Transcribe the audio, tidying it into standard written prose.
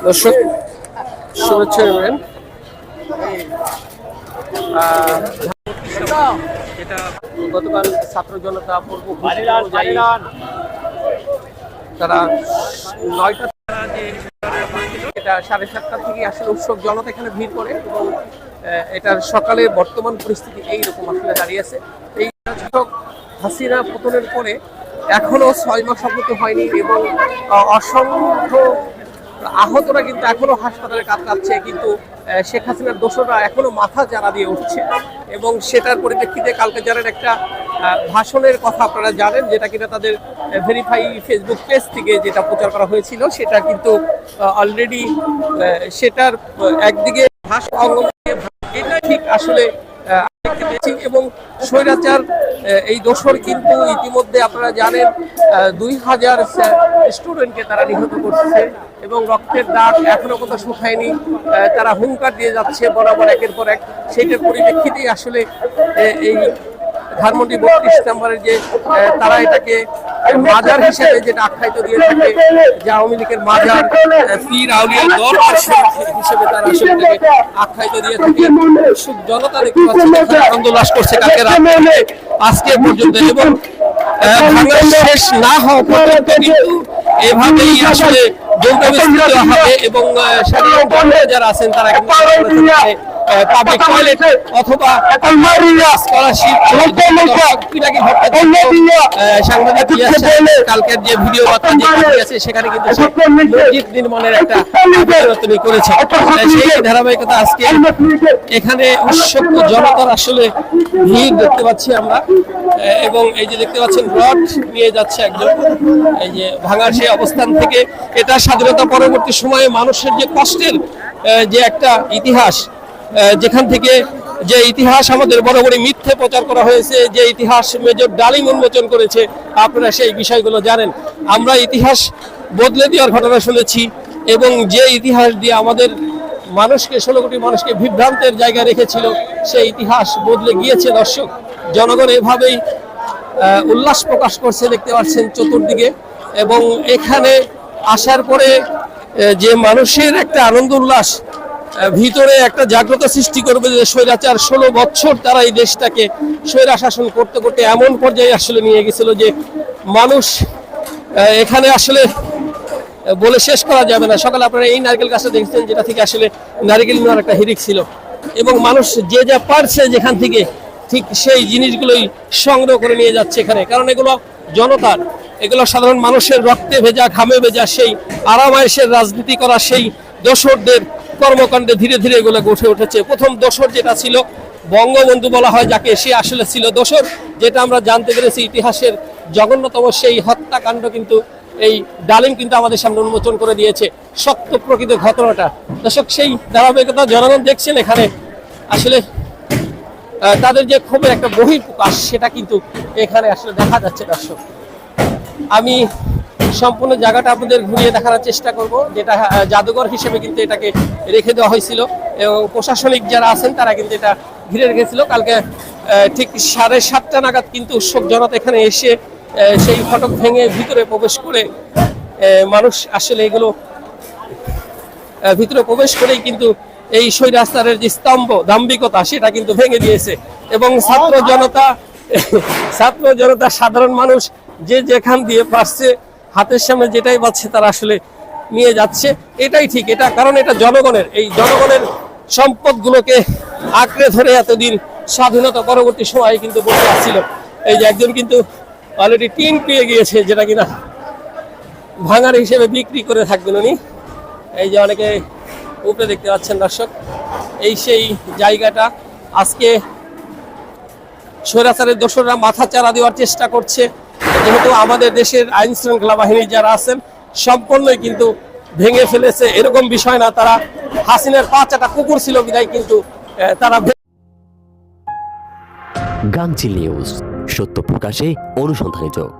দর্শক শুভেচ্ছা নেবেন। এটা গতকাল ছাত্র জনতা পূর্ব অনুযায়ী তারা 9টা এটা 7:30টা থেকে আসলে উৎসব জনতা এখানে ভিড় করে এবং এটার সকালে বর্তমান পরিস্থিতি এইরকম আসলে দাঁড়িয়েছে। এই হাসিনা পতনের পরে এখনো 6 মাস সম্পূর্ণ হয়নি এবং অসংখ্য আহতরা কিন্তু এখনো হাসপাতালে কাতরাচ্ছে, কিন্তু শেখ হাসিনার দোসররা এখনো মাথা চারা দিয়ে উঠছে এবং সেটার পরিপ্রেক্ষিতে কালকে যারা একটা ভাষণের কথা আপনারা জানেন, যেটা কিনা তাদের ভেরিফাই ফেসবুক পেজ থেকে যেটা প্রচার করা হয়েছিল, সেটা কিন্তু অলরেডি সেটার একদিকে এটা ঠিক আসলে এবং স্বৈরাচার এই দোসর কিন্তু ইতিমধ্যে আপনারা জানেন 2000 স্টুডেন্টকে তারা নিহত করছে এবং রক্তের দাগ এখনো কোথাও শুকায়নি। তারা হুঙ্কার দিয়ে যাচ্ছে বরাবর একের পর এক। সেইটার পরিপ্রেক্ষিতেই আসলে এই ধানমন্ডি 32 নম্বরের যে তারা এটাকে মাজার হিসেবে যেটা আখ্যায়িত দিয়ে থাকে, যে আওয়ামী লীগের মাজার, পীর আউলিয়া দরবার হিসেবে তারা আসলে আখ্যায়িত দিয়ে থাকে। জনতা দেখতে পাচ্ছে আনন্দ উল্লাস করছে কালকে রাতে আজকে পর্যন্ত এবং ভাঙা শেষ না হওয়া পর্যন্ত কিন্তু এভাবেই আসলে জনতা হবে এবং যারা আছেন তারা কিন্তু পাবলিক টয়লেট অথবা কালকের যে ভিডিও বার্তা আছে সেখানে কিন্তু মসজিদ নির্মাণের একটা আবেদন করেছে। সেই ধারাবাহিকতা আজকে এখানে উৎসুক জনতার আসলে ভিড় দেখতে পাচ্ছি আমরা এবং এই যে দেখতে পাচ্ছেন রড নিয়ে যাচ্ছে একজন এই যে ভাঙার সেই অবস্থান থেকে। এটা স্বাধীনতা পরবর্তী সময়ে মানুষের যে কষ্টের যে একটা ইতিহাস, যেখান থেকে যে ইতিহাস আমাদের বড় বড় মিথ্যে প্রচার করা হয়েছে, যে ইতিহাস মেজর ডালিম উন্মোচন করেছে, আপনারা সেই বিষয়গুলো জানেন। আমরা ইতিহাস বদলে দেওয়ার ঘটনা শুনেছি এবং যে ইতিহাস দিয়ে আমাদের মানুষকে 16 কোটি মানুষকে বিভ্রান্তের জায়গায় রেখেছিল, সেই ইতিহাস বদলে গিয়েছে। দর্শক জনগণ এভাবেই উল্লাস প্রকাশ করছে দেখতে পাচ্ছেন চতুর্দিকে এবং এখানে আসার পরে যে মানুষের একটা আনন্দ উল্লাস ভিতরে একটা জাগ্রত সৃষ্টি করবে যে স্বৈরাচার 16 বছর তারা এই দেশটাকে স্বৈরা শাসন করতে করতে এমন পর্যায়ে আসলে নিয়ে গেছিল যে মানুষ এখানে আসলে বলে শেষ করা যাবে না। সকালে আপনারা এই নারকেল গাছটা দেখছেন, যেটা থেকে আসলে নারকেল নেওয়ার একটা হিড়িক ছিল এবং মানুষ যে যা পারছে যেখান থেকে ঠিক সেই জিনিসগুলোই সংগ্রহ করে নিয়ে যাচ্ছে এখানে, কারণ এগুলো জনতার, এগুলো সাধারণ মানুষের রক্তে ভেজা ঘামে ভেজা সেই আরামায়েশের রাজনীতি করা সেই দোসরদের কর্মকাণ্ডে ধীরে ধীরে এগুলো গড়ে উঠেছে। প্রথম দোসর যেটা ছিল বঙ্গবন্ধু বলা হয় যাকে, সে আসলে ছিল দোসর, যেটা আমরা জানতে পেরেছি ইতিহাসের জঘন্যতম সেই হত্যাকাণ্ড কিন্তু এই ডালিম কিন্তু আমাদের সামনে উন্মোচন করে দিয়েছে সত্য প্রকৃত ঘটনাটা। দর্শক সেই ধারাবাহিকতা জনগণ দেখছেন এখানে আসলে তাদের যে ক্ষোভের একটা বহিঃপ্রকাশ সেটা কিন্তু এখানে আসলে দেখা যাচ্ছে। দর্শক আমি সম্পূর্ণ জায়গাটা আপনাদের ঘুরিয়ে দেখানোর চেষ্টা করব, যেটা জাদুঘর হিসেবে কিন্তু এটাকে রেখে দেওয়া হয়েছিল এবং প্রশাসনিক যারা আছেন তারা কিন্তু এটা ঘিরে রেখেছিল। কালকে ঠিক 7:30 নাগাদ কিন্তু উৎসব জনতা এখানে এসে সেই ফটক ভেঙে ভিতরে প্রবেশ করে মানুষ আসলে এগুলো ভিতরে প্রবেশ করেই কিন্তু এই স্বৈরাচারের যে স্তম্ভ দাম্ভিকতা সেটা কিন্তু ভেঙে দিয়েছে এবং ছাত্র জনতা সাধারণ মানুষ যে যেখান দিয়ে পারছে হাতের সামনে যেটাই পাচ্ছে তারা আসলে নিয়ে যাচ্ছে। এটাই ঠিক, এটা কারণ এটা জনগণের, এই জনগণের সম্পদগুলোকে আঁকড়ে ধরে এতদিন স্বাধীনতা পরবর্তী সময়ে কিন্তু বসে আসছিল। এই যে একজন কিন্তু অলরেডি টিন পেয়ে গিয়েছে, যেটা কিনা ভাঙার হিসেবে বিক্রি করে থাকবেন উনি। এই যে অনেকে উপরে দেখতে পাচ্ছেন দর্শক, এই সেই জায়গাটা আজকে স্বৈরাচারের দোসররা মাথা চারা দেওয়ার চেষ্টা করছে, যেহেতু আমাদের দেশের আইন শৃঙ্খলা বাহিনী যারা আছেন সম্পূর্ণই কিন্তু ভেঙে ফেলেছে এরকম বিষয় না। তারা হাসিনার 5টা কুকুর ছিল বিদায় কিন্তু তারা। গাংচিল নিউজ, সত্য প্রকাশে অনুসন্ধানী চোখ।